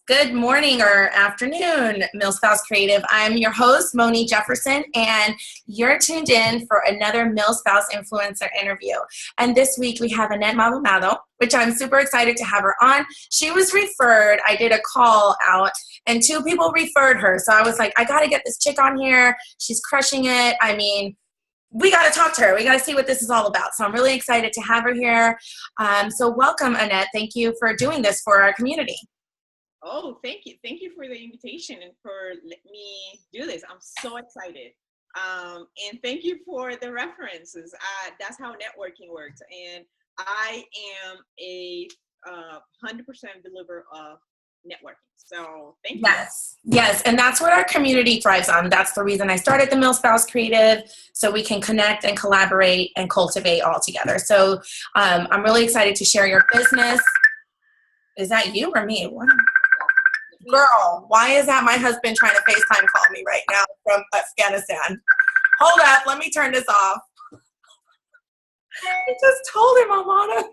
Good morning or afternoon, Millspouse Creative. I'm your host, Moni Jefferson, and you're tuned in for another Millspouse Influencer interview. And this week we have Annette Maldonado, which I'm super excited to have her on. She was referred. I did a call out, and 2 people referred her. So I was like, I got to get this chick on here. She's crushing it. I mean, we got to talk to her. We got to see what this is all about. So I'm really excited to have her here. So welcome, Annette. Thank you for doing this for our community. Oh, thank you. Thank you for the invitation and for letting me do this. I'm so excited. And thank you for the references. That's how networking works. And I am a 100% believer of networking. So thank you. Yes. And that's what our community thrives on. That's the reason I started the Millspouse Creative, so we can connect and collaborate and cultivate all together. So I'm really excited to share your business. Is that you or me? What? Girl, why is that my husband trying to FaceTime call me right now from Afghanistan? Hold up, let me turn this off. I just told him, Alana.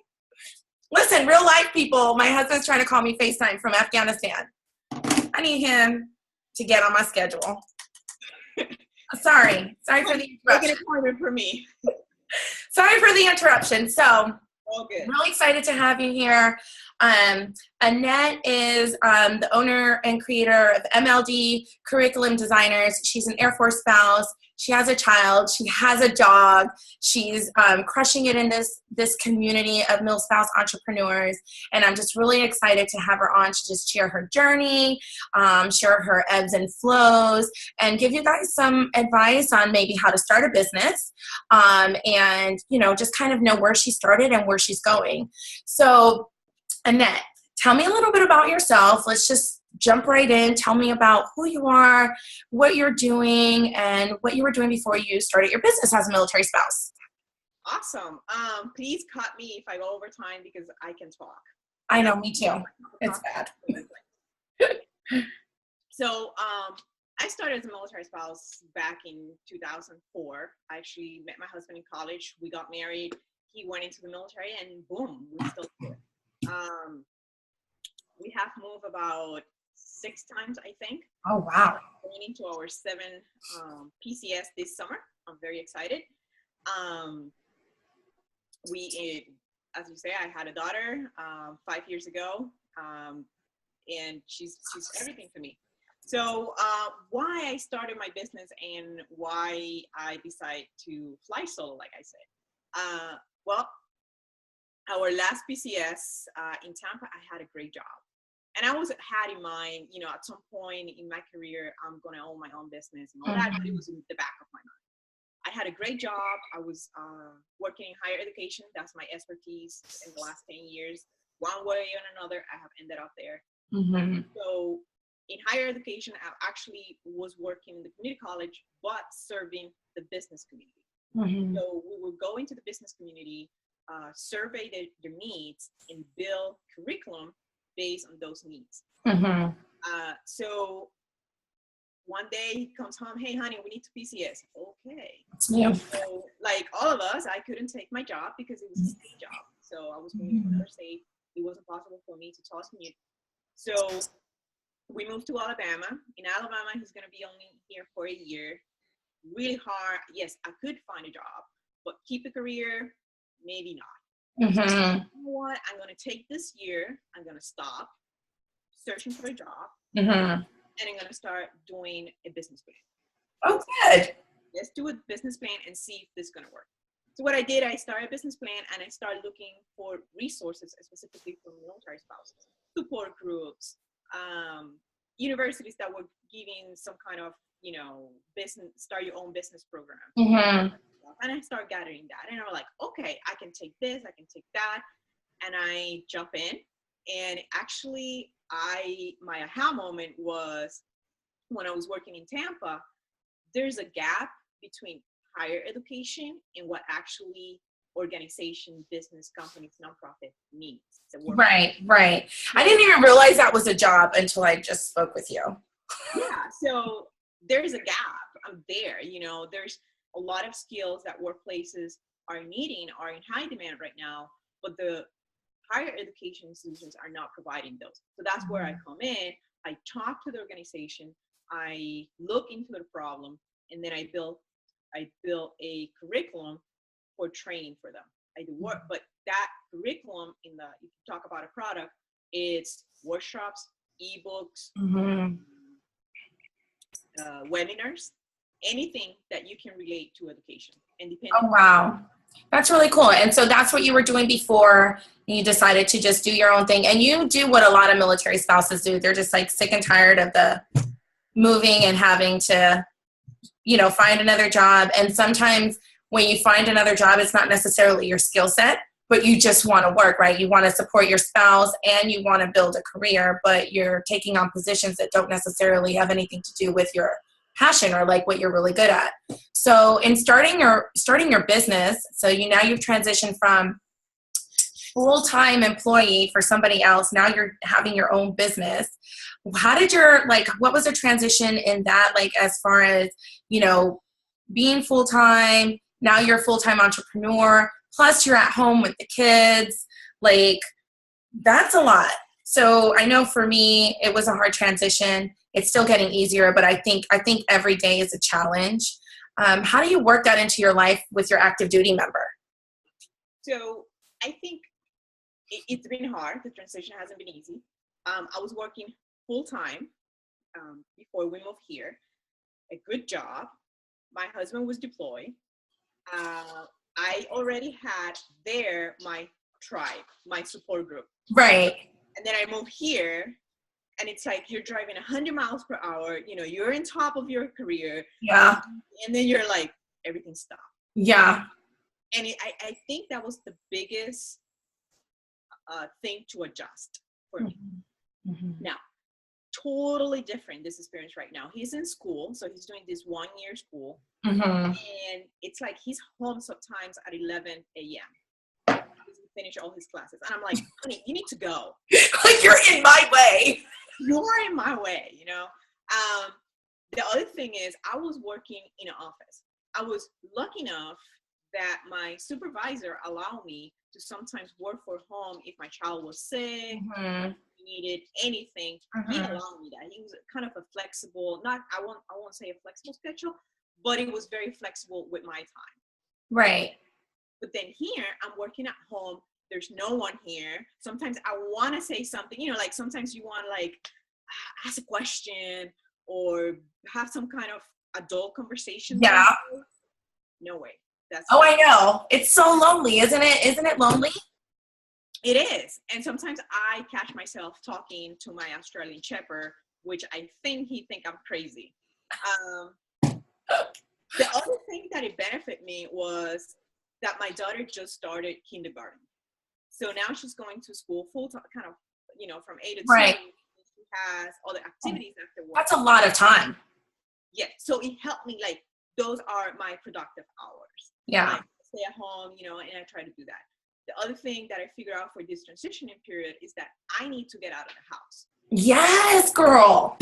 Listen, real life people, my husband's trying to call me FaceTime from Afghanistan. I need him to get on my schedule. Sorry for the interruption. Make an appointment for me. Sorry for the interruption. So, all good. Really excited to have you here. Annette is the owner and creator of MLD Curriculum Designers. She's an Air Force spouse. She has a child. She has a dog. She's crushing it in this community of Millspouse entrepreneurs. And I'm just really excited to have her on to just share her journey, share her ebbs and flows, and give you guys some advice on maybe how to start a business, and just kind of know where she started and where she's going. So, Annette, tell me a little bit about yourself. Let's just jump right in. Tell me about who you are, what you're doing, and what you were doing before you started your business as a military spouse. Awesome. Please cut me if I go over time because I can talk. I know, me too. It's bad. So I started as a military spouse back in 2004. I actually met my husband in college. We got married. He went into the military, and boom, we still here. We have moved about 6 times, I think. Oh, wow. Going into our 7th PCS this summer. I'm very excited. As you say, I had a daughter 5 years ago, and she's everything to me. So why I started my business and why I decided to fly solo, like I said. Well, our last PCS in Tampa, I had a great job. And I had in mind, at some point in my career, I'm going to own my own business and all that, but it was in the back of my mind. I had a great job. I was working in higher education. That's my expertise in the last 10 years. One way or another, I have ended up there. Mm-hmm. So in higher education, I actually was working in the community college, but serving the business community. Mm-hmm. So we would go into the business community, survey their needs, and build curriculum based on those needs. Mm-hmm. So one day he comes home, hey, honey, we need to PCS. Okay. Yeah. So like all of us, I couldn't take my job because it was a state job. So I was moving to another state. It wasn't possible for me to toss commute. So we moved to Alabama. In Alabama, he's going to be only here for a year. Really hard. Yes, I could find a job, but keep a career, maybe not. Mm-hmm. So, you know what? I'm going to take this year. I'm going to stop searching for a job. Mm-hmm. And I'm going to start doing a business plan. Oh, good. Let's do a business plan and see if this is going to work. So what I did, I started a business plan and I started looking for resources specifically for military spouses, support groups, universities that were giving some kind of, business, start your own business program. Mm-hmm. And I started gathering that. And I was like, okay, I can take this, I can take that. And I jump in. And actually, my aha moment was when I was working in Tampa, there's a gap between higher education and what actually organization, business, companies, nonprofit needs. Right. I didn't even realize that was a job until I just spoke with you. Yeah, so there's a gap. I'm there, there's a lot of skills that workplaces are needing, are in high demand right now, but the higher education institutions are not providing those. So that's where I come in. I talk to the organization, I look into the problem, and then I build a curriculum for training for them. I do work, but that curriculum if you talk about a product, it's workshops, ebooks, webinars, anything that you can relate to education. And depending. Oh, wow. That's really cool. And so that's what you were doing before you decided to just do your own thing. And you do what a lot of military spouses do. They're just like sick and tired of the moving and having to, find another job. And sometimes when you find another job, it's not necessarily your skill set, but you just want to work, right? You want to support your spouse and you want to build a career, but you're taking on positions that don't necessarily have anything to do with your passion or like what you're really good at. So in starting your business, so now you've transitioned from full-time employee for somebody else. Now you're having your own business. How did what was the transition in that? Like, as far as, being full-time, now you're a full-time entrepreneur, plus you're at home with the kids, like that's a lot. So I know for me, it was a hard transition. It's still getting easier, but I think every day is a challenge. How do you work that into your life with your active duty member? So I think it's been hard. The transition hasn't been easy. I was working full time before we moved here, a good job. My husband was deployed. I already had there my tribe, my support group. Right. And then I moved here. And it's like you're driving 100 miles per hour, you're in top of your career. Yeah. And then you're like, everything stopped. Yeah. And I think that was the biggest thing to adjust for me. Now, totally different this experience right now. He's in school, so he's doing this 1-year school. And it's like he's home sometimes at 11 a.m. He finish all his classes. And I'm like, honey, you need to go. Like, you're in my way. You're in my way, The other thing is I was working in an office. I was lucky enough that my supervisor allowed me to sometimes work from home if my child was sick, needed anything. He allowed me that. He was kind of a flexible, I won't say a flexible schedule, but it was very flexible with my time. Right. But then here, I'm working at home. There's no one here. Sometimes I want to say something, like sometimes you want to ask a question or have some kind of adult conversation. Yeah. No way. I know. It's so lonely, isn't it? Isn't it lonely? It is. And sometimes I catch myself talking to my Australian Shepherd, which I think he think I'm crazy. The other thing that it benefited me was that my daughter just started kindergarten. So now she's going to school full time, kind of, from 8 to 2. Right. She has all the activities after work. That's a lot of time. Yeah. So it helped me, those are my productive hours. Yeah. I stay at home, and I try to do that. The other thing that I figure out for this transitioning period is that I need to get out of the house. Yes, girl.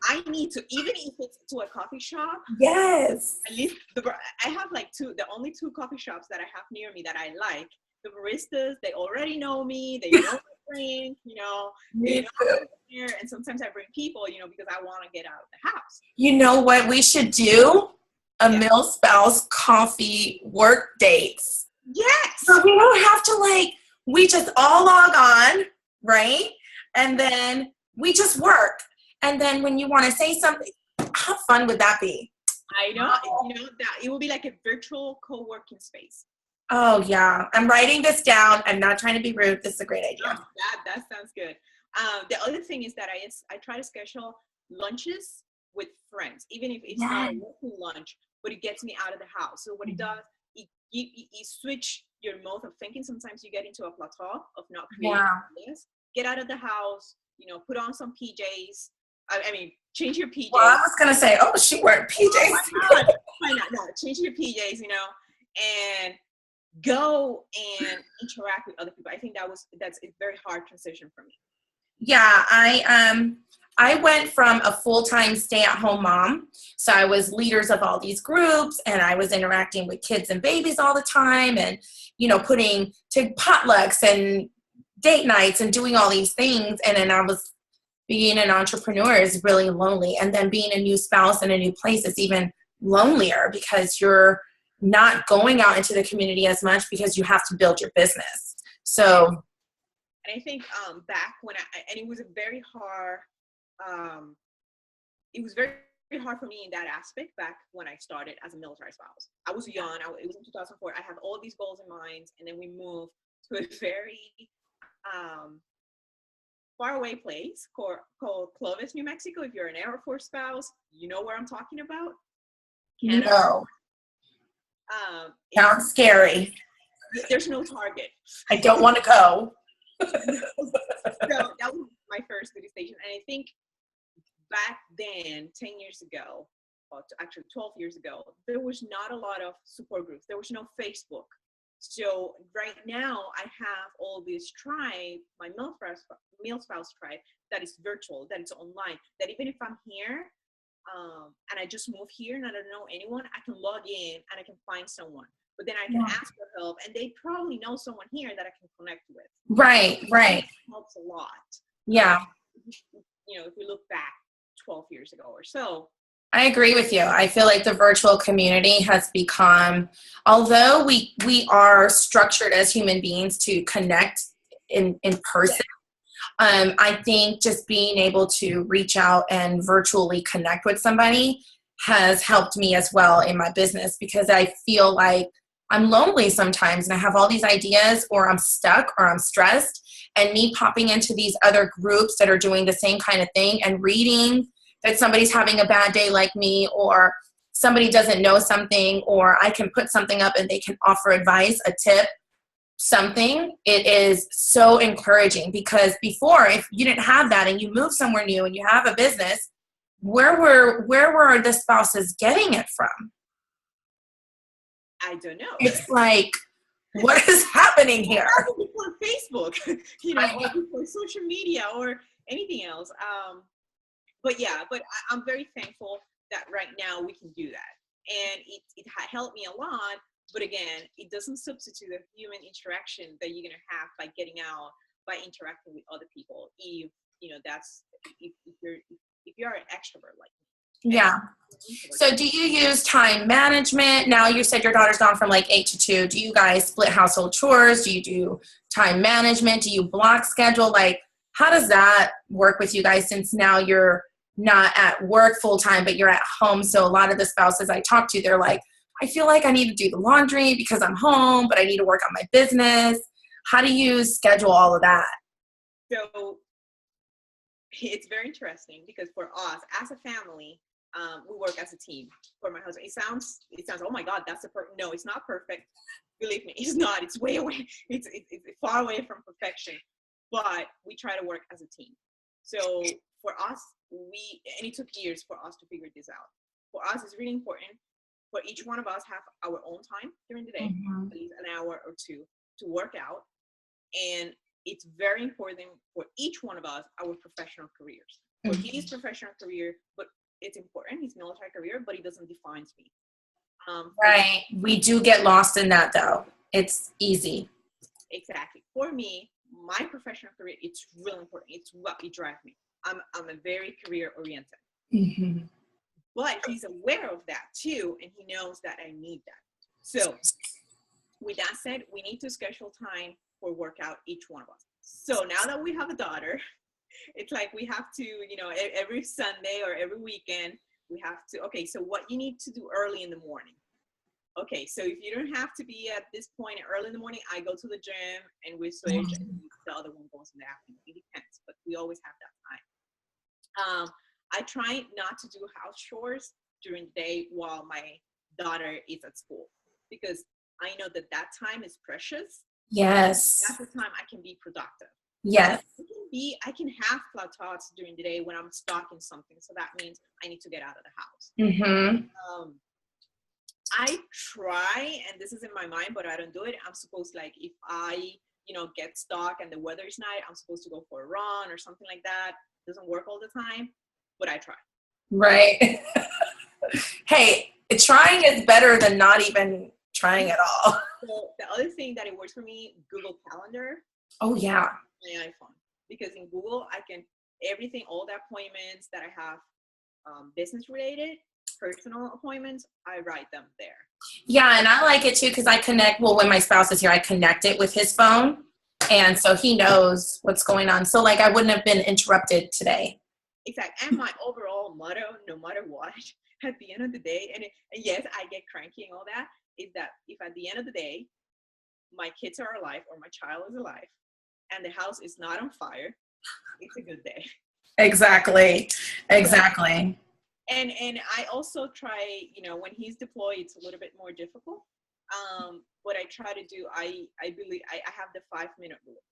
I need to, even if it's to a coffee shop. Yes. At least I have the only 2 coffee shops that I have near me that I like. The baristas, they already know me. They know my drink, they know I'm here. And sometimes I bring people, because I want to get out of the house. You know what we should do? A Mill Spouse coffee work dates. Yes. So we don't have to we just all log on, right? And then we just work. And then when you want to say something, how fun would that be? I know. That it will be like a virtual co-working space. Oh, yeah. I'm writing this down. I'm not trying to be rude. This is a great idea. Oh, that sounds good. The other thing is that I try to schedule lunches with friends, even if it's not a working lunch, but it gets me out of the house. So what it does, it switch your mode of thinking. Sometimes you get into a plateau of not creating ideas. Get out of the house, put on some PJs. I mean, change your PJs. Well, I was going to say, she wearing PJs. Why not? No, change your PJs, and go and interact with other people. I think that's a very hard transition for me. Yeah, I went from a full-time stay-at-home mom, so I was leaders of all these groups, and I was interacting with kids and babies all the time, and putting to potlucks and date nights and doing all these things. And then I was being an entrepreneur is really lonely. And then being a new spouse in a new place is even lonelier because you're not going out into the community as much because you have to build your business. So, and I think back when and it was a very hard, it was very, very hard for me in that aspect back when I started as a military spouse. I was young. It was in 2004. I had all these goals in mind, and then we moved to a very far away place called Clovis, New Mexico. If you're an Air Force spouse, you know where I'm talking about. Canada. No. Sounds scary. There's no Target. I don't want to go. So that was my first duty station. And I think back then, 10 years ago, or actually 12 years ago, there was not a lot of support groups. There was no Facebook. So right now I have all this tribe, my male spouse tribe, that is virtual, that is online, that even if I'm here and I just moved here and I don't know anyone, I can log in and I can find someone. But then I can ask for help, and they probably know someone here that I can connect with. Right. It helps a lot. Yeah. If we look back 12 years ago or so. I agree with you. I feel like the virtual community has become, although we are structured as human beings to connect in person, I think just being able to reach out and virtually connect with somebody has helped me as well in my business, because I feel like I'm lonely sometimes and I have all these ideas, or I'm stuck or I'm stressed, and me popping into these other groups that are doing the same kind of thing and reading that somebody's having a bad day like me, or somebody doesn't know something, or I can put something up and they can offer advice, a tip, something. It is so encouraging, because before, if you didn't have that and you move somewhere new and you have a business, where were the spouses getting it from? I don't know. It's like, what is happening here? Before Facebook, or before social media or anything else. But I'm very thankful that right now we can do that. And it helped me a lot. But again, it doesn't substitute the human interaction that you're going to have by getting out, by interacting with other people. If you're an extrovert like me. Yeah. So do you use time management? Now you said your daughter's gone from like 8 to 2. Do you guys split household chores? Do you do time management? Do you block schedule? Like, how does that work with you guys, since now you're not at work full time, but you're at home? So a lot of the spouses I talk to, they're like, I feel like I need to do the laundry because I'm home, but I need to work on my business. How do you schedule all of that? So it's very interesting, because for us as a family, we work as a team. For my husband, it sounds, oh my God, that's no, it's not perfect. Believe me, it's not. It's way away. It's far away from perfection. But we try to work as a team. So for us, and it took years for us to figure this out. For us, it's really important for each one of us have our own time during the day, at least an hour or two, to work out. And it's very important for each one of us, our professional careers. For his professional career, but it's important, his military career, but it doesn't define me. Right. We do get lost in that, though. It's easy. Exactly. For me, my professional career, it's really important. It's what it drives me. I'm a very career oriented. Mm-hmm. But he's aware of that too, and he knows that I need that. So with that said, we need to schedule time for workout, each one of us. So now that we have a daughter, it's like we have to, every Sunday or every weekend, we have to, okay, so what you need to do early in the morning. Okay, so if you don't have to be at this point early in the morning, I go to the gym and we switch, and the other one goes in the afternoon. It depends, but we always have that time. I try not to do house chores during the day while my daughter is at school, because I know that time is precious. Yes. That's the time I can be productive. Yes. I can have thoughts during the day when I'm stuck in something. So that means I need to get out of the house. Mm-hmm. I try, and this is in my mind, but I don't do it. I'm supposed, like, if I, get stuck and the weather is nice, I'm supposed to go for a run or something like that. It doesn't work all the time, but I try. Right. Hey, trying is better than not even trying at all. So the other thing that it works for me, Google Calendar. Oh yeah. My iPhone, because in Google I can everything, all the appointments that I have, business related, personal appointments, I write them there. Yeah, and I like it too because I connect. Well, when my spouse is here, I connect it with his phone, and so he knows what's going on. So like, I wouldn't have been interrupted today. Exactly. And my overall motto, no matter what, at the end of the day, and yes, I get cranky and all that, is that if at the end of the day my kids are alive or my child is alive and the house is not on fire, it's a good day. Exactly. So, Exactly. and I also try, when he's deployed, it's a little bit more difficult. What I try to do, I believe I have the 5 minute rule.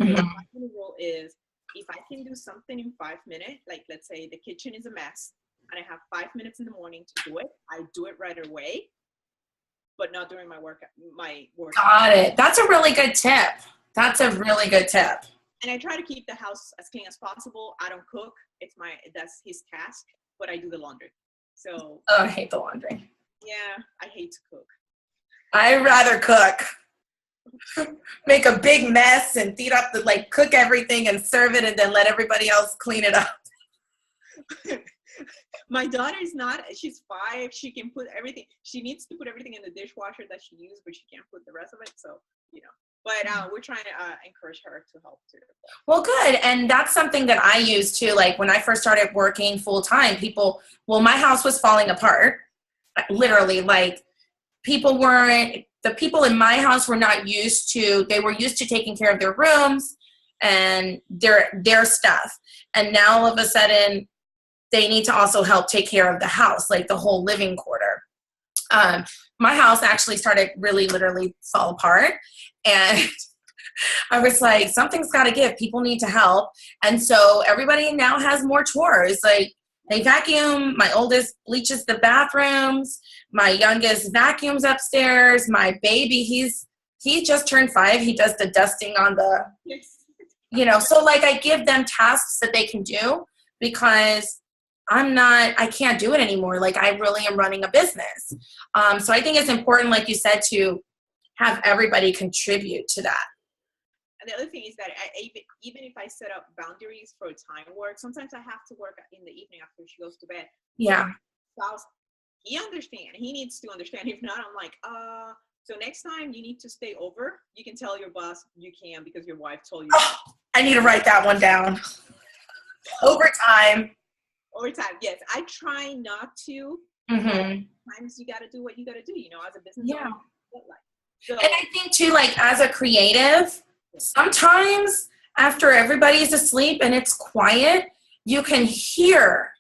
So the Mhm. 5 minute rule is, if I can do something in 5 minutes, like let's say the kitchen is a mess and I have 5 minutes in the morning to do it, I do it right away, but not during my work time. Got it. That's a really good tip. That's a really good tip. And I try to keep the house as clean as possible. I don't cook. That's his task, but I do the laundry. So Oh, I hate the laundry. yeah, I hate to cook. I'd rather cook. Make a big mess and feed up like cook everything and serve it and then let everybody else clean it up. My daughter is not, she's 5. She can put everything. She needs to put everything in the dishwasher that she used, but she can't put the rest of it. So, but we're trying to encourage her to help too. Well, good. And that's something that I use too. Like when I first started working full time, my house was falling apart. Literally, like the people in my house were not used to, they were used to taking care of their rooms and their stuff. And now all of a sudden they need to also help take care of the house, like the whole living quarter. My house actually started really literally fall apart. And I was like, something's got to give. People need to help. And so everybody now has more chores. Like they vacuum. My oldest bleaches the bathrooms. My youngest vacuums upstairs. My baby, he just turned 5. He does the dusting on so like I give them tasks that they can do because I can't do it anymore. Like I really am running a business. So I think it's important, like you said, to have everybody contribute to that. And the other thing is that even if I set up boundaries for time work, sometimes I have to work in the evening after she goes to bed. Yeah. Spouse, he understands. He needs to understand. If not, I'm like, so next time you need to stay over. You can tell your boss you can because your wife told you. Oh, I need to write that one down. Overtime, yes. I try not to. Mm-hmm. Sometimes you got to do what you got to do, as a business Yeah. owner. So, and I think too, like as a creative, sometimes after everybody's asleep and it's quiet, you can hear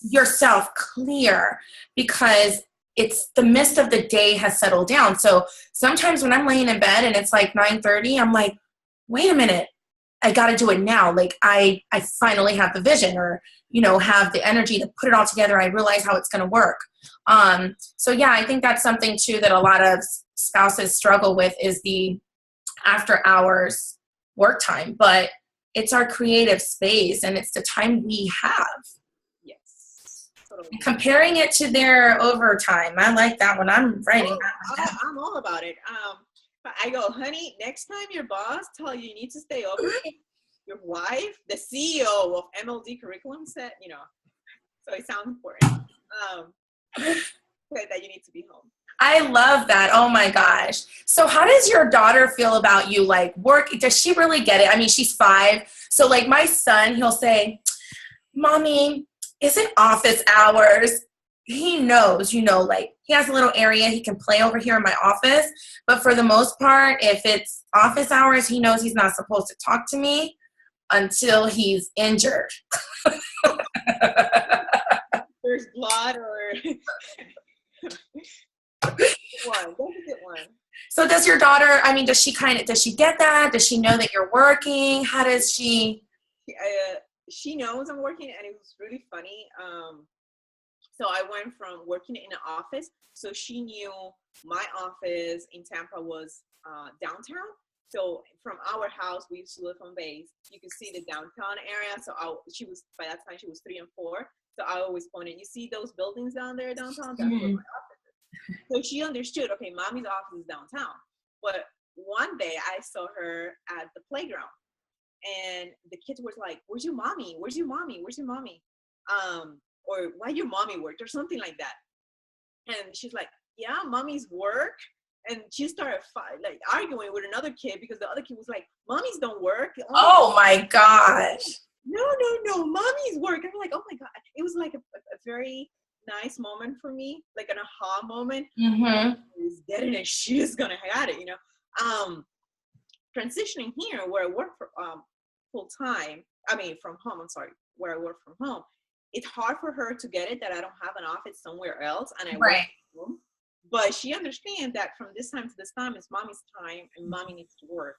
yourself clear because it's the mist of the day has settled down. So sometimes when I'm laying in bed and it's like 9:30, I'm like, wait a minute, I got to do it now. Like I finally have the vision or, have the energy to put it all together. I realize how it's going to work. So yeah, I think that's something too that a lot of spouses struggle with is the after hours work time, but it's our creative space and it's the time we have. Yes. Totally. Comparing it to their overtime. I like that one. I'm writing that one down. I'm all about it. I go, honey, next time your boss tell you need to stay over, your wife, the CEO of MLD curriculum said, so it sounds important. Said that you need to be home. I love that. Oh my gosh. So how does your daughter feel about you like work? Does she really get it? I mean, she's 5. So like my son, he'll say, Mommy, is it office hours? He knows, like he has a little area he can play over here in my office. But for the most part, if it's office hours, he knows he's not supposed to talk to me until he's injured. There's blood or that's a good one. So does your daughter, I mean, does she get that? Does she know that you're working? How does she? She knows I'm working, and it was really funny. So I went from working in an office, so she knew my office in Tampa was downtown. So from our house, we used to live on base. You could see the downtown area. So by that time she was 3 and 4. So I always pointed, you see those buildings down there downtown? That's where my office is. So she understood, okay, Mommy's office is downtown. But one day I saw her at the playground, and the kids were like, "Where's your mommy? Where's your mommy? Where's your mommy?" Or why your mommy worked or something like that. And she's like, "Yeah, mommy's work." And she started like arguing with another kid because the other kid was like, "Mommies don't work." Oh my gosh. No, mommy's work. I'm like, oh my God. It was like a very nice moment for me, like an aha moment. Mm-hmm. She's getting it. She's gonna have it, Transitioning here where I work for full time. I mean, from home. I'm sorry, where I work from home. It's hard for her to get it that I don't have an office somewhere else, and I work from home. But she understands that from this time to this time is mommy's time, and mommy needs to work.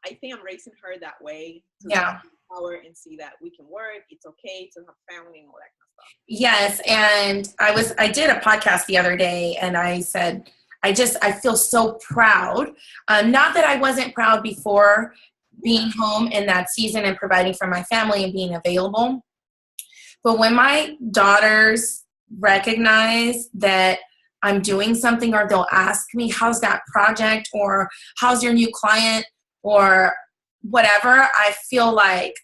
I think I'm raising her that way to empower and see that we can work. It's okay to have family and all that kind of stuff. Yes, and I did a podcast the other day, and I said I feel so proud. Not that I wasn't proud before being home in that season and providing for my family and being available, but when my daughters recognize that I'm doing something, or they'll ask me, "How's that project?" or "How's your new client?" or whatever, I feel like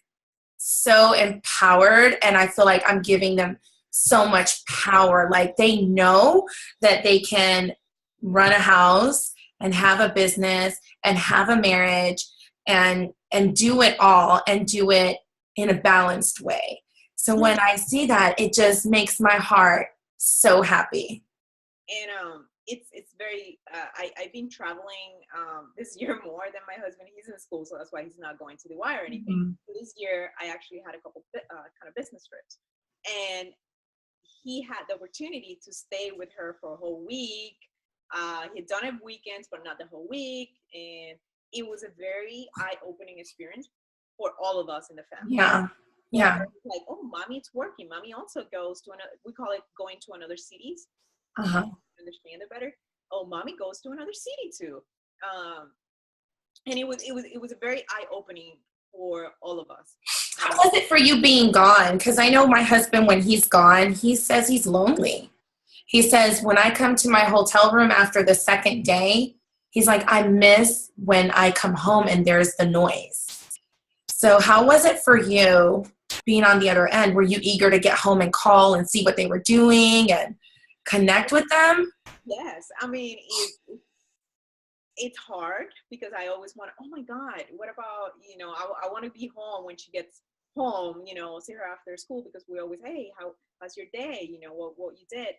so empowered, and I feel like I'm giving them so much power. Like they know that they can run a house and have a business and have a marriage and do it all, and do it in a balanced way. So when I see that, it just makes my heart so happy. And it's very I've been traveling this year more than my husband. He's in school, so that's why he's not going to the Y or anything. So this year I actually had a couple kind of business trips, and he had the opportunity to stay with her for a whole week. He'd done it weekends, but not the whole week, and it was a very eye-opening experience for all of us in the family. Yeah. Like, oh, mommy, it's working. Mommy also goes to another, we call it going to another cities. Understand it better. Oh, mommy goes to another city too. And it was a very eye-opening for all of us. How was it for you being gone? Because I know my husband, when he's gone, he says he's lonely. He says, when I come to my hotel room after the second day, he's like, I miss when I come home and there's the noise. So how was it for you being on the other end? Were you eager to get home and call and see what they were doing and connect with them? Yes. I mean, it's hard because I always want, oh my God, what about, I want to be home when she gets home, see her after school, because we always, hey, how's your day? What you did.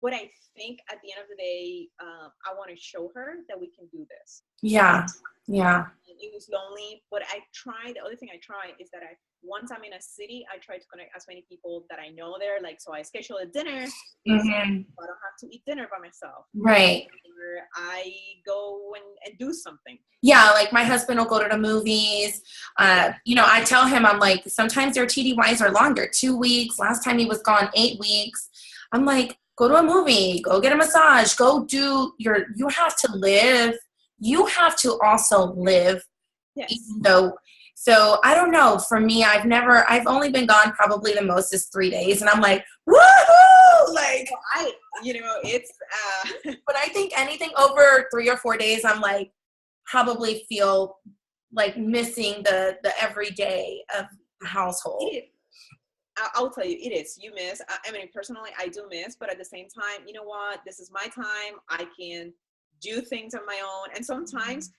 But I think at the end of the day, I want to show her that we can do this. Yeah. It was lonely, but the other thing I try is that once I'm in a city, I try to connect as many people that I know there. Like, so I schedule a dinner. So I don't have to eat dinner by myself. Right. Or I go and do something. Yeah, like my husband will go to the movies. I tell him, I'm like, sometimes their TDYs are longer, 2 weeks. Last time he was gone 8 weeks. I'm like, go to a movie, go get a massage, go do you have to live. You have to also live. Yes. Even though, so I don't know. For me, I've only been gone probably the most is 3 days, and I'm like, woohoo! Like, it's. But I think anything over 3 or 4 days, I'm like, probably feel like missing the everyday of the household. I'll tell you, it is. You miss. I mean, personally, I do miss, but at the same time, you know what? This is my time. I can do things on my own. And sometimes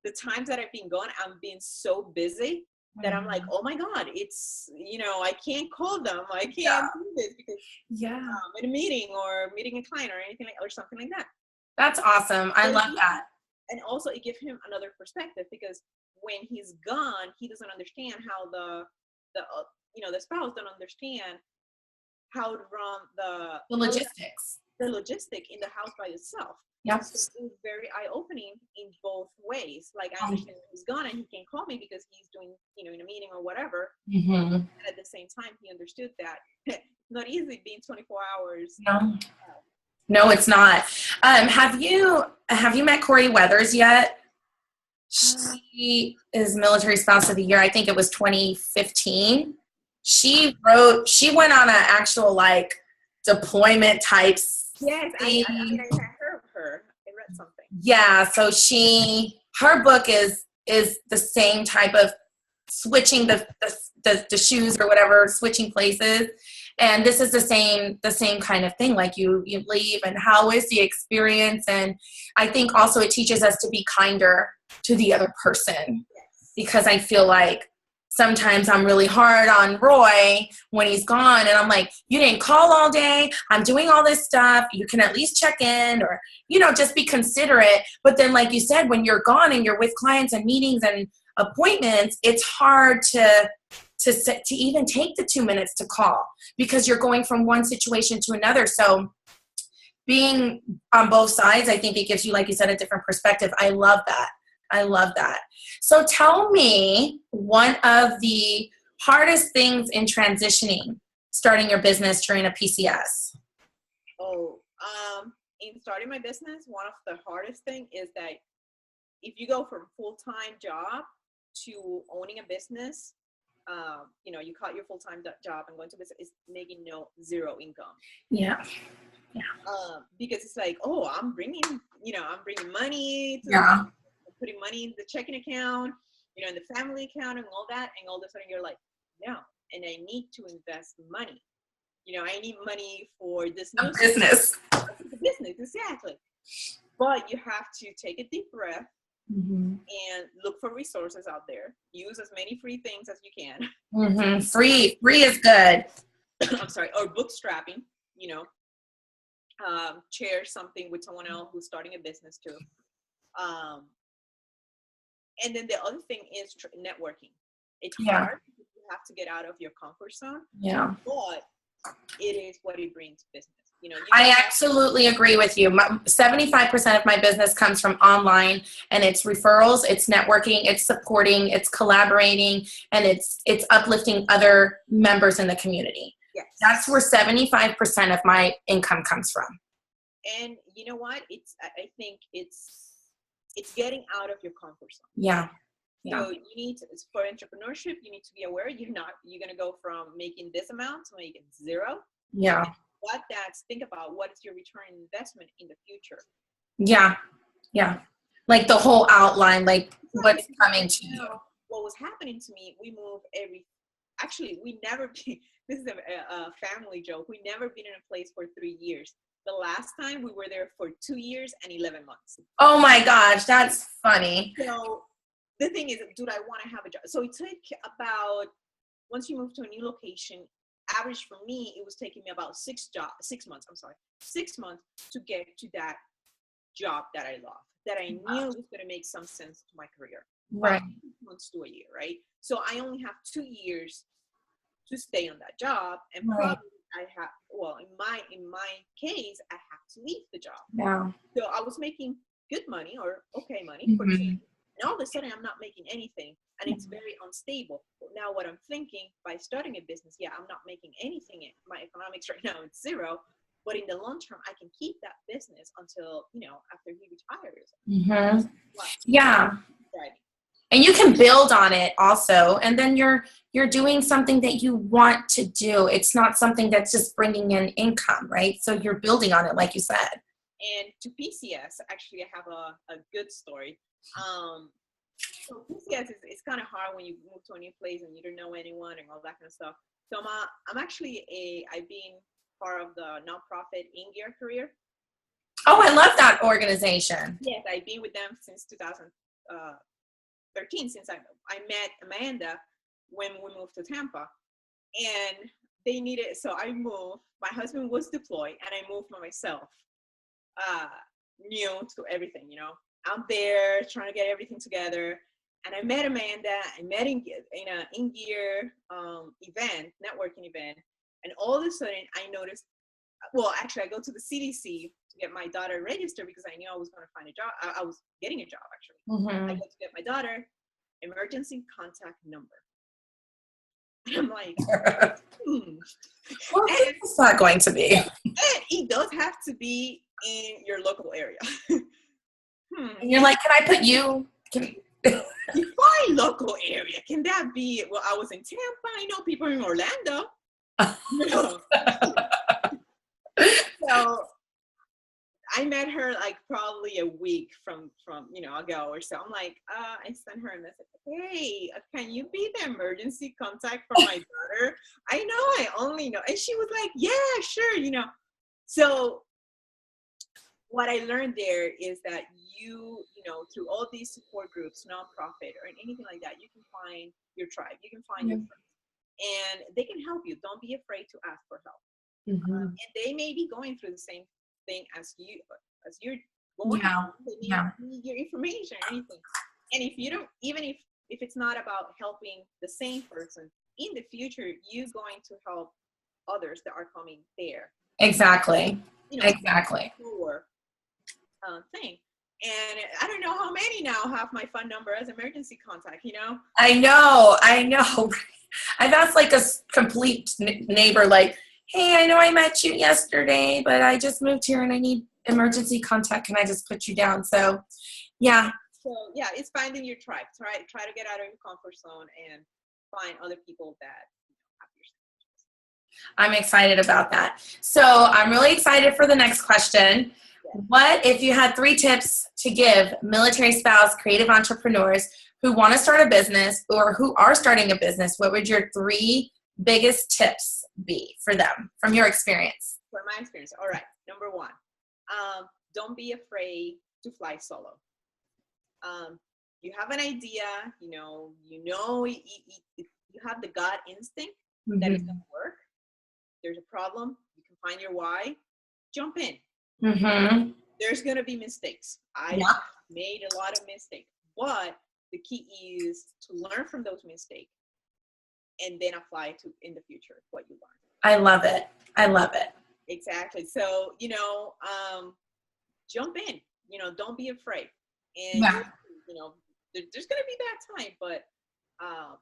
the times that I've been gone, I'm being so busy that I'm like, oh my God, it's, I can't call them. I can't do this because I'm in a meeting or meeting a client or anything or something like that. That's awesome. I love that. And also it gives him another perspective, because when he's gone, he doesn't understand how the spouse don't understand how to run the logistics. The logistic in the house by itself. Yep. So it was very eye-opening in both ways. Like, I understand he's gone and he can't call me because he's doing, in a meeting or whatever. Mm-hmm. And at the same time, he understood that not easy being 24 hours. No, it's not. Have you met Corey Weathers yet? She is Military Spouse of the Year. I think it was 2015. She went on an actual deployment type. Yes, I met her read something. Yeah. So her book is the same type of switching the shoes or whatever, switching places. And this is the same kind of thing. Like you leave, and how is the experience? And I think also it teaches us to be kinder to the other person, because I feel like sometimes I'm really hard on Roy when he's gone, and I'm like, you didn't call all day. I'm doing all this stuff. You can at least check in, or, just be considerate. But then, like you said, when you're gone and you're with clients and meetings and appointments, it's hard to even take the 2 minutes to call, because you're going from one situation to another. So being on both sides, I think it gives you, like you said, a different perspective. I love that. So tell me one of the hardest things in transitioning, starting your business during a PCS. In starting my business, one of the hardest thing is that if you go from full-time job to owning a business, you cut your full-time job and going to business, is making zero income. Yeah. Because it's like, I'm bringing money putting money in the checking account, in the family account and all that, and all of a sudden you're like, no, and I need to invest money. I need money for this new business. Business, exactly. But you have to take a deep breath. Mm-hmm. And look for resources out there. Use as many free things as you can. Mm-hmm. Free is good. I'm sorry. Or bootstrapping, share something with someone else who's starting a business too. And then the other thing is networking. It's hard. You have to get out of your comfort zone. Yeah. But it is what it brings business. I absolutely agree with you. 75% of my business comes from online, and it's referrals, it's networking, it's supporting, it's collaborating, and it's uplifting other members in the community. Yes. That's where 75% of my income comes from. And you know what? I think it's getting out of your comfort zone. Yeah. So you need to, for entrepreneurship, you need to be aware you're going to go from making this amount to making zero. Yeah. Think about what is your return on investment in the future. Yeah. Yeah. Like the whole outline, like what's coming to you. What was happening to me, we moved we never been, this is a family joke. We never been in a place for 3 years. The last time we were there for 2 years and 11 months. Oh my gosh, that's funny. So the thing is, do I want to have a job? So it took about, once you move to a new location, average for me, it was taking me about 6 months to get to that job that I love, that I knew was going to make some sense to my career. Right. 6 months to a year, right? So I only have 2 years to stay on that job, and probably in my case, I have to leave the job. Yeah. So I was making good money, or okay money for 2 years. And all of a sudden, I'm not making anything, and it's very unstable. Now, what I'm thinking, by starting a business, I'm not making anything. My economics right now, it's zero. But in the long term, I can keep that business until, after he retires. Mm-hmm. Yeah. And you can build on it also. And then you're doing something that you want to do. It's not something that's just bringing in income, right? So you're building on it, like you said. And to PCS, actually, I have a good story. So PCS is kind of hard when you move to a new place and you don't know anyone and all that kind of stuff. So I'm actually I've been part of the nonprofit In Gear Career. Oh, I love that organization. Yes, I've been with them since 2013, since I met Amanda when we moved to Tampa. And they needed, so I moved, my husband was deployed, and I moved by myself, new to everything, I'm there trying to get everything together. And I met Amanda. I met in a In Gear event, networking event. And all of a sudden, I noticed, I go to the CDC to get my daughter registered because I knew I was going to find a job. I was getting a job, actually. Mm-hmm. I go to get my daughter, emergency contact number. And I'm like, Well, it's not going to be. And it does have to be in your local area. And you're like, can I put you? Define local area. Can that be? Well, I was in Tampa. I know people in Orlando. So I met her like probably a week from ago or so. I'm like, I sent her a message. Hey, can you be the emergency contact for my daughter? I know I only know. And she was like, yeah, sure. So what I learned there is that through all these support groups, nonprofit or anything like that, you can find your tribe. You can find your friends. And they can help you. Don't be afraid to ask for help. And they may be going through the same thing as you're going through. They need your information or anything. And if you don't, even if it's not about helping the same person, in the future, you're going to help others that are coming there. Exactly. Exactly. Thing. And I don't know how many now have my phone number as emergency contact, I know. I've asked like a complete neighbor, like, hey, I know I met you yesterday, but I just moved here and I need emergency contact. Can I just put you down? So, yeah. So, yeah, it's finding your tribe. Try to get out of your comfort zone and find other people that have your same. I'm excited about that. So, I'm really excited for the next question. What if you had 3 tips to give military spouse creative entrepreneurs who want to start a business or who are starting a business? What would your 3 biggest tips be for them from your experience? From my experience. All right. Number 1, don't be afraid to fly solo. You have an idea, you have the gut instinct that it's going to work. There's a problem. You can find your why. Jump in. There's going to be mistakes. I made a lot of mistakes, but the key is to learn from those mistakes and then apply to in the future what you learn. I love it. Exactly. So, jump in, don't be afraid. And, there's going to be that time, but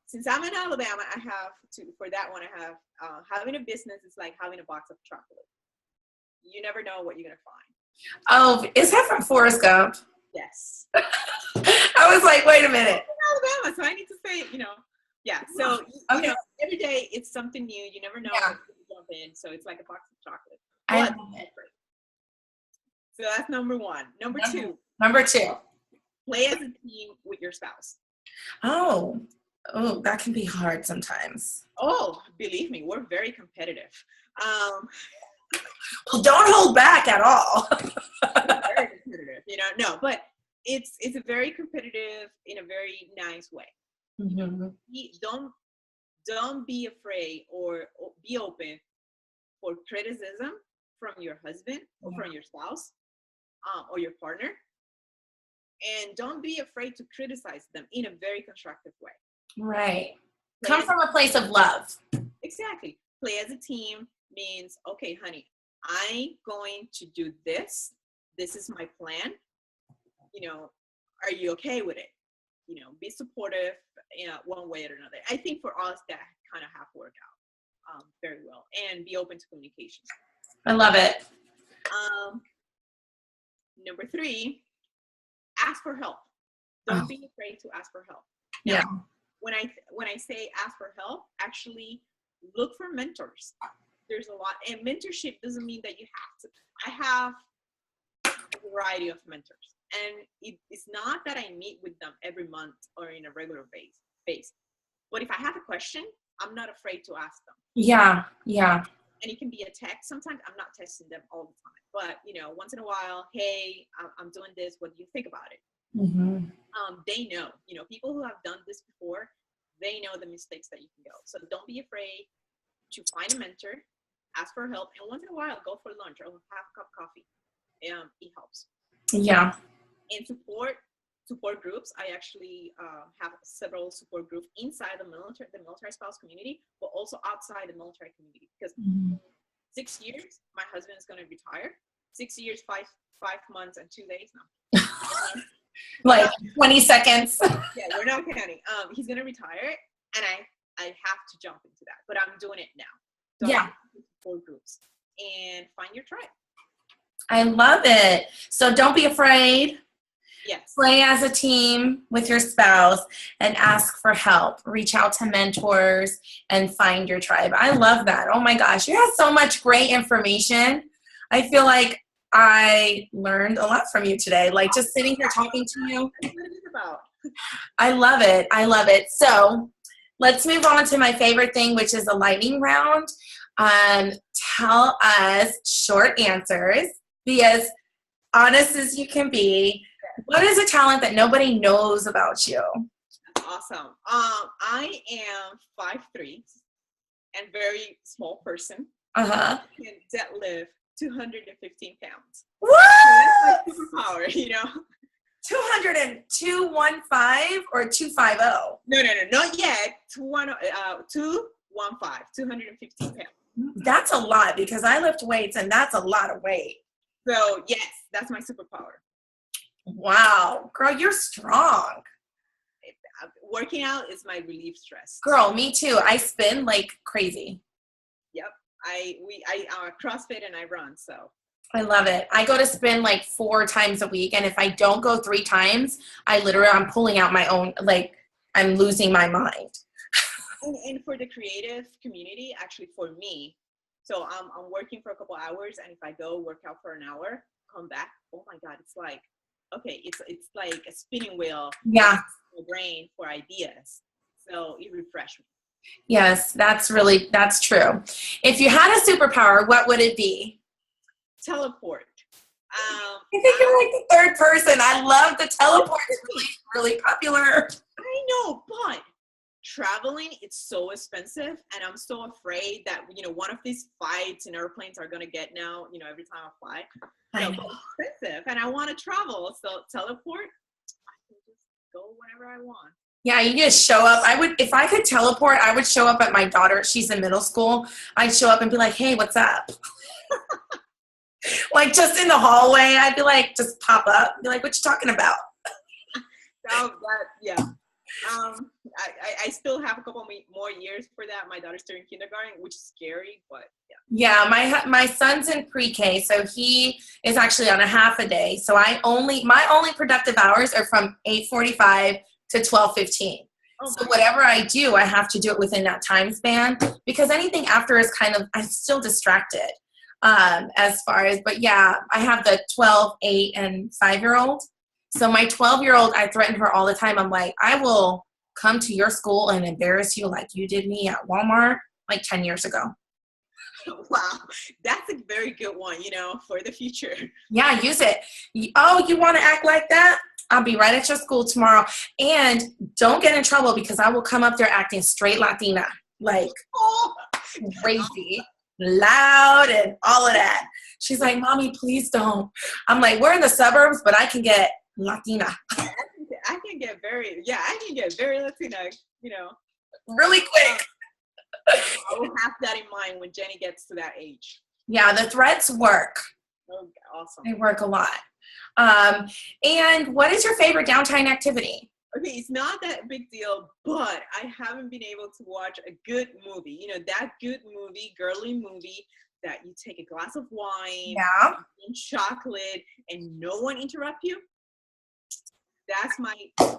since I'm in Alabama, having a business is like having a box of chocolate. You never know what you're going to find. Oh, is that from Forrest Gump? Yes. I was like, wait a minute. I'm in Alabama, so I need to say, yeah. So, every day it's something new. You never know what to jump in. So it's like a box of chocolate. I love it. So that's number 1. Number 2. Play as a team with your spouse. Oh, that can be hard sometimes. Oh, believe me, we're very competitive. Well, don't hold back at all. Very competitive, no, but it's a very competitive in a very nice way. Don't be afraid or be open for criticism from your husband or from your spouse or your partner. And don't be afraid to criticize them in a very constructive way. Right. Come from a place of love. Exactly. Play as a team means, okay, honey, I'm going to do this. This is my plan. Are you okay with it? Be supportive one way or another. I think for us that kind of have worked out very well. And be open to communication. I love it. Number 3, ask for help. Don't be afraid to ask for help. Now, Yeah. When I say ask for help, actually look for mentors. There's a lot, and mentorship doesn't mean that you have to. I have a variety of mentors, and it's not that I meet with them every month or in a regular basis. But if I have a question, I'm not afraid to ask them. Yeah. And it can be a text. Sometimes I'm not texting them all the time, but once in a while, hey, I'm doing this. What do you think about it? They know, people who have done this before, they know the mistakes that you can go. So don't be afraid to find a mentor, ask for help, and once in a while, go for lunch or have a cup of coffee. It helps. Yeah. And support groups. I actually have several support groups inside the military spouse community, but also outside the military community. Because 6 years, my husband is going to retire. 6 years, 5 months, and 2 days now. Like 20 seconds. Yeah, we're not counting. He's going to retire, and I have to jump into that. But I'm doing it now. So Yeah. Support groups and find your tribe. I love it. So don't be afraid. Yes. Play as a team with your spouse and ask for help. Reach out to mentors and find your tribe. I love that. Oh my gosh, you have so much great information. I feel like I learned a lot from you today. Like just sitting here talking to you. That's what it is about. I love it. I love it. So let's move on to my favorite thing, which is a lightning round. Tell us short answers. Be as honest as you can be. What is a talent that nobody knows about you? Awesome. I am 5'3" and very small person. Uh-huh. I can deadlift 215 pounds. What? So that's my superpower, you know? 215 or 250? No, not yet. 215 pounds. That's a lot because I lift weights and that's a lot of weight. So yes, that's my superpower. Wow. Girl, you're strong. Working out is my relief stress. Girl, me too. I spin like crazy. Yep. I CrossFit and I run, so. I love it. I go to spin like 4 times a week, and if I don't go 3 times, I'm pulling out my own, like I'm losing my mind. And for the creative community, actually for me, so I'm working for a couple hours, and if I go work out for an hour, come back, oh my God, it's like, okay, it's like a spinning wheel. Yeah. In my brain for ideas. So it refreshed me. Yes, that's true. If you had a superpower, what would it be? Teleport. I think you're like the third person. I love the teleport. It's really popular. I know, but traveling, it's so expensive, and I'm so afraid that, you know, one of these flights and airplanes are going to get now, you know, every time I fly. So it's expensive, and I want to travel. So teleport, I can just go whenever I want. Yeah, you just show up. If I could teleport, I would show up at my daughter. She's in middle school. I'd show up and be like, hey, what's up? Like just in the hallway, I'd be like, just pop up. Be like, what you talking about? Yeah. I still have a couple more years for that. My daughter's still in kindergarten, which is scary, but yeah. Yeah, my son's in pre-K, so he is actually on a half a day. So my only productive hours are from 8:45 to 12:15. So whatever I do, I have to do it within that time span because anything after is I'm still distracted. But yeah, I have the 12, 8, and 5-year-old. So my 12-year-old, I threaten her all the time. I'm like, I will come to your school and embarrass you like you did me at Walmart like 10 years ago. Wow. That's a very good one, you know, for the future. Yeah, use it. Oh, you want to act like that? I'll be right at your school tomorrow. And don't get in trouble because I will come up there acting straight Latina, like crazy, loud, and all of that. She's like, Mommy, please don't. I'm like, we're in the suburbs, but I can get Latina. I can get very Latina, you know. Really quick. I will have that in mind when Jenny gets to that age. Yeah, the threats work. Oh, awesome. They work a lot. And what is your favorite downtime activity? Okay, it's not that big deal, but I haven't been able to watch a good movie. You know, that good movie, girly movie, that you take a glass of wine, and chocolate, and no one interrupt you.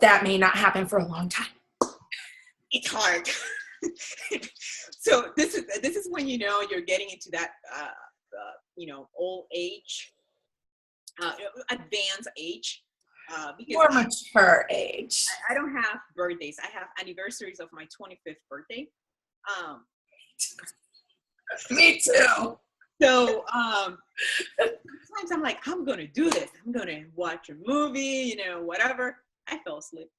That may not happen for a long time. It's hard. So this is when you know you're getting into that you know, old age, advanced age. Because more mature age. I don't have birthdays. I have anniversaries of my 25th birthday. Me too. So sometimes I'm like, I'm gonna do this. I'm gonna watch a movie, you know, whatever. I fell asleep.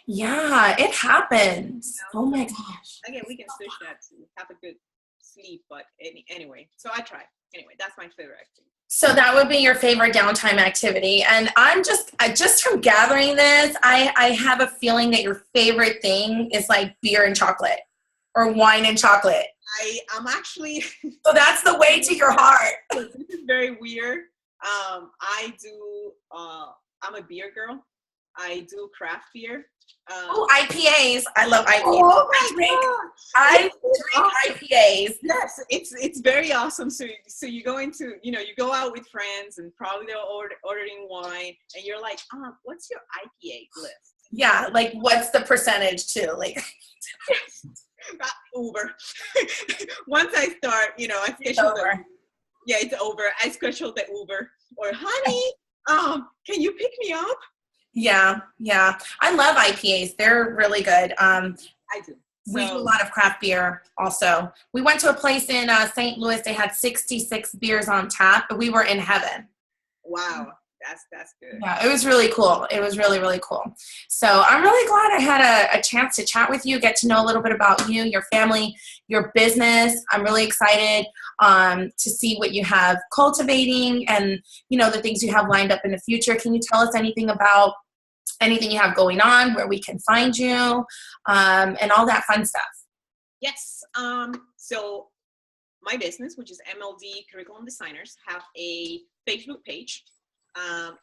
Yeah, it happens. You know? Oh my gosh. Again, we can switch that to have a good sleep, but anyway. So I try. Anyway, that's my favorite activity. So that would be your favorite downtime activity. And I'm just from gathering this, I have a feeling that your favorite thing is like beer and chocolate or wine and chocolate. I'm actually. So that's the way to your heart. This is very weird. I'm a beer girl. I do craft beer. IPAs. I love IPAs. Oh I drink IPAs. Yes, it's very awesome. So you go into, you know, you go out with friends and probably they're ordering wine and you're like, what's your IPA list? Yeah, like what's the percentage too? Like Uber. Once I start, you know, I schedule Yeah, it's over. I scheduled the Uber. Or, honey, can you pick me up? Yeah, yeah. I love IPAs. They're really good. I do. We do a lot of craft beer also. We went to a place in St. Louis. They had 66 beers on tap. We were in heaven. Wow. That's good. Yeah, it was really cool. It was really, really cool. So I'm really glad I had a chance to chat with you, get to know a little bit about you, your family, your business. I'm really excited to see what you have cultivating and, the things you have lined up in the future. Can you tell us anything about anything you have going on, where we can find you, and all that fun stuff? Yes. So my business, which is MLD Curriculum Designers, have a Facebook page.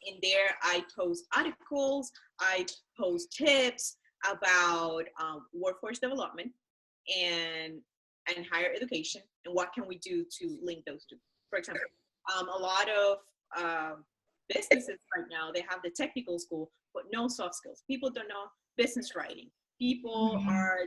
In there, I post articles, I post tips about workforce development and higher education, and what can we do to link those two. For example, a lot of businesses right now, they have the technical school, but no soft skills. People don't know business writing. People are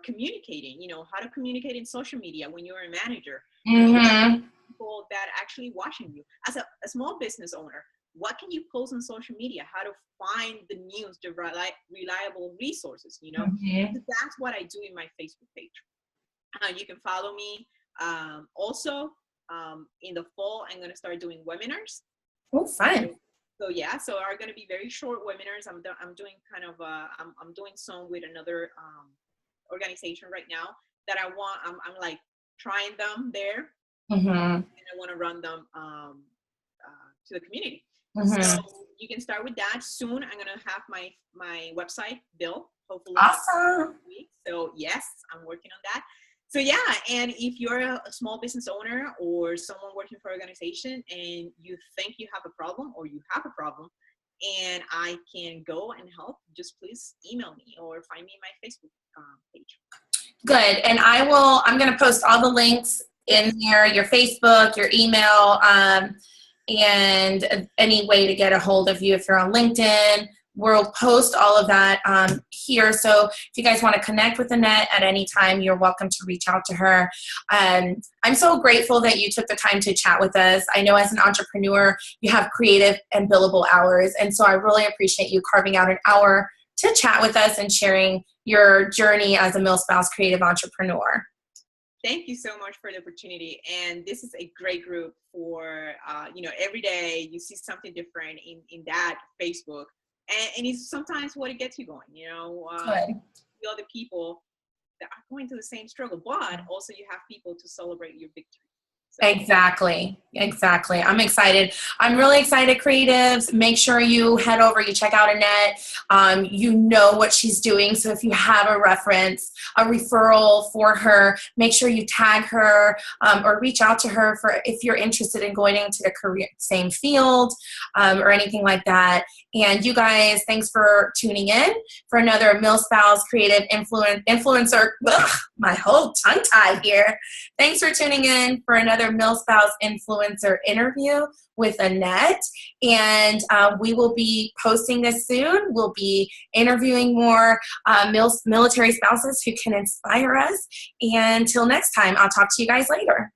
communicating, how to communicate in social media when you're a manager. People that actually watching you. As a small business owner, what can you post on social media? How to find the news, the reliable resources, So that's what I do in my Facebook page. You can follow me. Also, in the fall, I'm going to start doing webinars. Oh, fun. So are going to be very short webinars. I'm doing kind of I'm doing some with another organization right now that I'm like trying them there, and I want to run them to the community. So you can start with that soon. I'm going to have my website built, hopefully. Awesome. Next week. So yes, I'm working on that. So yeah, and if you're a small business owner or someone working for an organization and you think you have a problem or you have a problem and I can go and help, just please email me or find me in my Facebook page. Good. And I'm going to post all the links in there, your Facebook, your email, and any way to get a hold of you if you're on LinkedIn. We'll post all of that here. So if you guys want to connect with Annette at any time, you're welcome to reach out to her. I'm so grateful that you took the time to chat with us. I know as an entrepreneur, you have creative and billable hours. And so I really appreciate you carving out an hour to chat with us and sharing your journey as a MilSpouse creative entrepreneur. Thank you so much for the opportunity. And this is a great group for, every day you see something different in that Facebook. And it's sometimes what it gets you going, the other people that are going through the same struggle, but also you have people to celebrate your victory. So. Exactly. I'm excited. I'm really excited, creatives. Make sure you head over, you check out Annette. You know what she's doing. So if you have a reference, a referral for her, make sure you tag her or reach out to her for if you're interested in going into the career, same field or anything like that. And you guys, thanks for tuning in for another MilSpouse Creative Influencer. Ugh, my whole tongue tied here. Thanks for tuning in for another MilSpouse Influencer interview with Annette. And we will be posting this soon. We'll be interviewing more military spouses who can inspire us. And until next time, I'll talk to you guys later.